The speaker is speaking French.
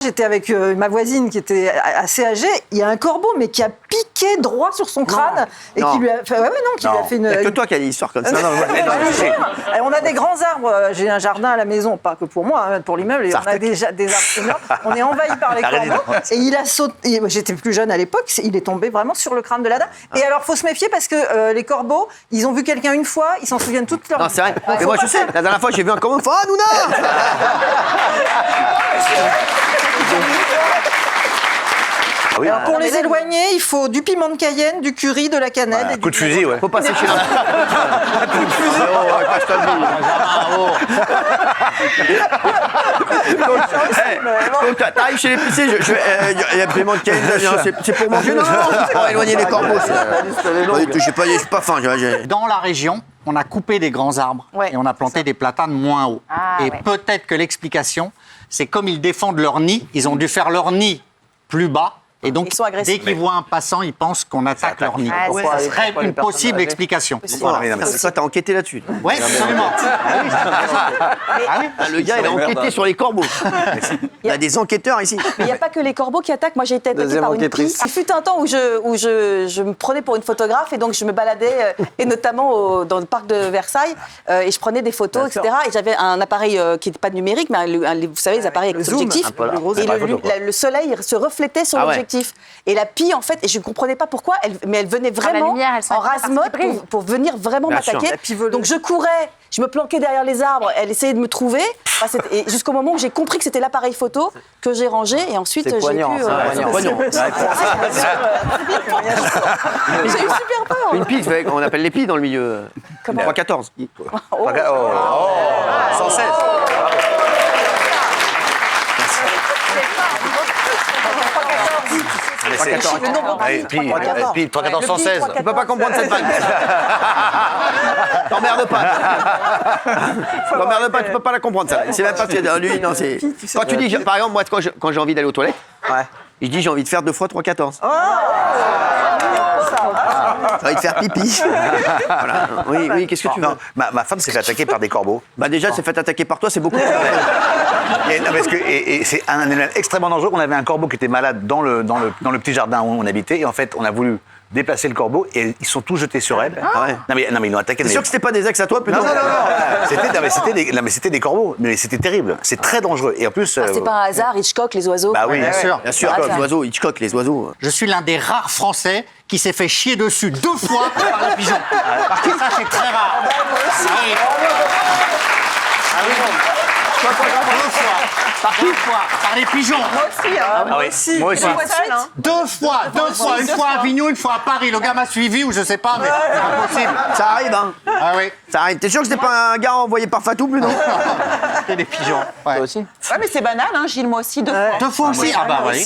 J'étais avec ma voisine qui était assez âgée. Il y a un corbeau, mais qui a piqué droit sur son crâne et qui lui a fait, qui lui a fait une. Il n'y a que toi qui as des histoires comme ça. Et on a des grands arbres. J'ai un jardin à la maison, pas que pour moi, pour l'immeuble. Et on a déjà des arbres énormes. On est envahi par les corbeaux. Et il a sauté. J'étais plus jeune à l'époque. Il est tombé vraiment sur le crâne de la dame. Et alors, faut se méfier parce que les corbeaux, ils ont vu quelqu'un une fois, ils s'en souviennent toute leur vie. Non, c'est vrai. Mais moi, je sais. La dernière fois, j'ai vu un corbeau. Ah, Nouna. Oui, Alors, pour les éloigner, il faut du piment de Cayenne, du curry, de la cannelle. un et coup de fusil, ouais. Faut passer chez l'un. Un coup de fusil. Donc, t'arrives chez l'épicier, il y a piment de Cayenne, c'est pour manger. Non, c'est pour éloigner les corbeaux. Je suis pas faim. Dans la région, on a coupé des grands arbres et on a planté des platanes moins hauts. Et peut-être que l'explication, c'est comme ils défendent leur nid, ils ont dû faire leur nid plus bas. Et donc, dès qu'ils voient un passant, ils pensent qu'on attaque leur nid. Ce serait une possible explication. Toi, t'as enquêté là-dessus. Oui, absolument. Le gars, il a enquêté sur les corbeaux. Il y a des enquêteurs ici. Mais il n'y a pas que les corbeaux qui attaquent. Moi, j'ai été attaquée par une pie. Il fut un temps où je me prenais pour une photographe et donc je me baladais, et notamment dans le parc de Versailles, et je prenais des photos, etc. Et j'avais un appareil qui n'était pas numérique, mais vous savez, les appareils avec l'objectif. Et le soleil se reflétait sur l'objectif. Et la pie, en fait, et je ne comprenais pas pourquoi, mais elle venait vraiment en rase-mode pour venir vraiment m'attaquer. Donc je courais, je me planquais derrière les arbres, elle essayait de me trouver, et jusqu'au moment où j'ai compris que c'était l'appareil photo que j'ai rangé, et ensuite j'ai pu... C'est poignant. J'ai eu super peur. Une pie, on appelle les pies dans le milieu. 3-14. 116. Puis 3-14, 116. Tu peux pas comprendre cette vague. T'emmerdes pas, tu peux pas la comprendre ça. C'est même pas que lui, non, c'est. Quand tu dis, par exemple, moi, quand j'ai envie d'aller aux toilettes, je dis j'ai envie de faire 2 fois 3-14. J'ai envie de faire pipi. Voilà. Oui, qu'est-ce que tu veux? Ma femme s'est fait attaquer par des corbeaux. Bah déjà, elle s'est fait attaquer par toi, c'est beaucoup. Et c'est un animal extrêmement dangereux. On avait un corbeau qui était malade dans le petit jardin où on habitait. Et en fait, on a voulu déplacer le corbeau et ils sont tous jetés sur elle. Non mais ils l'ont attaqué. T'es sûr que c'était pas des ex à toi plutôt? Non. C'était des corbeaux. Mais c'était terrible. C'est très dangereux. Et en plus. C'est pas un hasard, Hitchcock, les oiseaux. Bah oui, bien sûr. Bien sûr, les oiseaux, Hitchcock, les oiseaux. Je suis l'un des rares Français qui s'est fait chier dessus 2 fois par les pigeons. Parce que ça, c'est très rare. Par les pigeons. Moi aussi. Moi aussi. 2 fois. Une fois à Avignon, une fois à Paris. Le gars m'a suivi ou je sais pas, mais c'est impossible. Ça arrive, hein. Ah oui. Ça arrive. T'es sûr que c'était pas un gars envoyé par Fatou, plus non? C'est des pigeons. Ouais. Ouais, mais c'est banal, hein, Gilles, moi aussi, 2 fois. 2 fois aussi. Ah bah oui.